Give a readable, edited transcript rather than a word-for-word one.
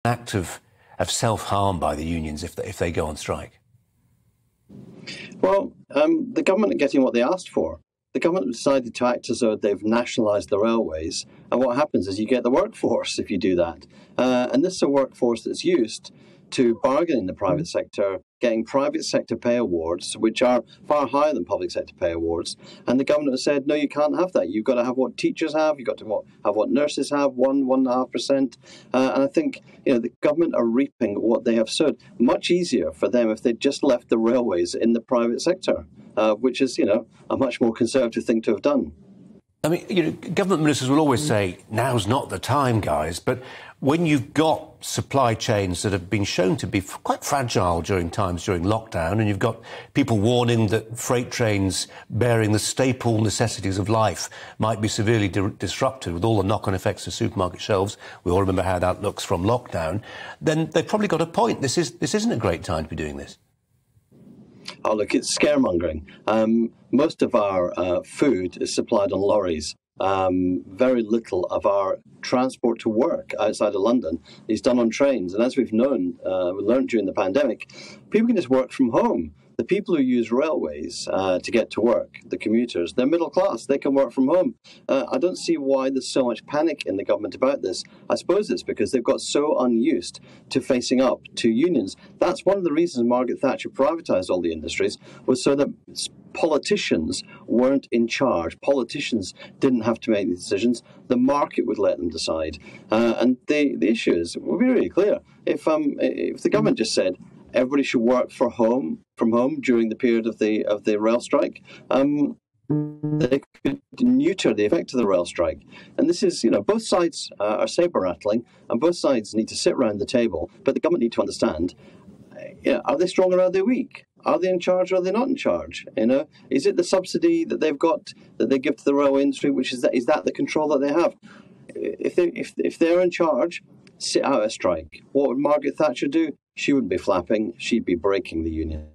act of self-harm by the unions if they go on strike? Well, the government are getting what they asked for. The government decided to act as though they've nationalised the railways, and what happens is you get the workforce if you do that. And this is a workforce that's used to bargain in the private sector, getting private sector pay awards, which are far higher than public sector pay awards. And the government has said, no, you can't have that. You've got to have what teachers have. You've got to have what nurses have, 1.5%. And I think the government are reaping what they have sowed. Much easier for them if they just left the railways in the private sector, which is, a much more conservative thing to have done. I mean, government ministers will always say, now's not the time, guys. But when you've got supply chains that have been shown to be quite fragile during lockdown, and you've got people warning that freight trains bearing the staple necessities of life might be severely disrupted with all the knock-on effects to supermarket shelves, we all remember how that looks from lockdown, then they've probably got a point. This isn't a great time to be doing this. Oh, look, it's scaremongering. Most of our food is supplied on lorries. Very little of our transport to work outside of London is done on trains. And as we learned during the pandemic, people can just work from home. The people who use railways to get to work, the commuters, they're middle class. They can work from home. I don't see why there's so much panic in the government about this. I suppose it's because they've got so unused to facing up to unions. That's one of the reasons Margaret Thatcher privatised all the industries, was so that politicians weren't in charge. Politicians didn't have to make the decisions. The market would let them decide. And the issue is, we'll be really clear. If the government just said, everybody should work from home during the period of the rail strike, they could neuter the effect of the rail strike. And this is, both sides are saber rattling, and both sides need to sit around the table. But the government need to understand, are they strong or are they weak? Are they in charge or are they not in charge? Is it the subsidy that they've got that they give to the railway industry, which is that the control that they have? If they're in charge, sit out a strike. What would Margaret Thatcher do? She wouldn't be flapping. She'd be breaking the union.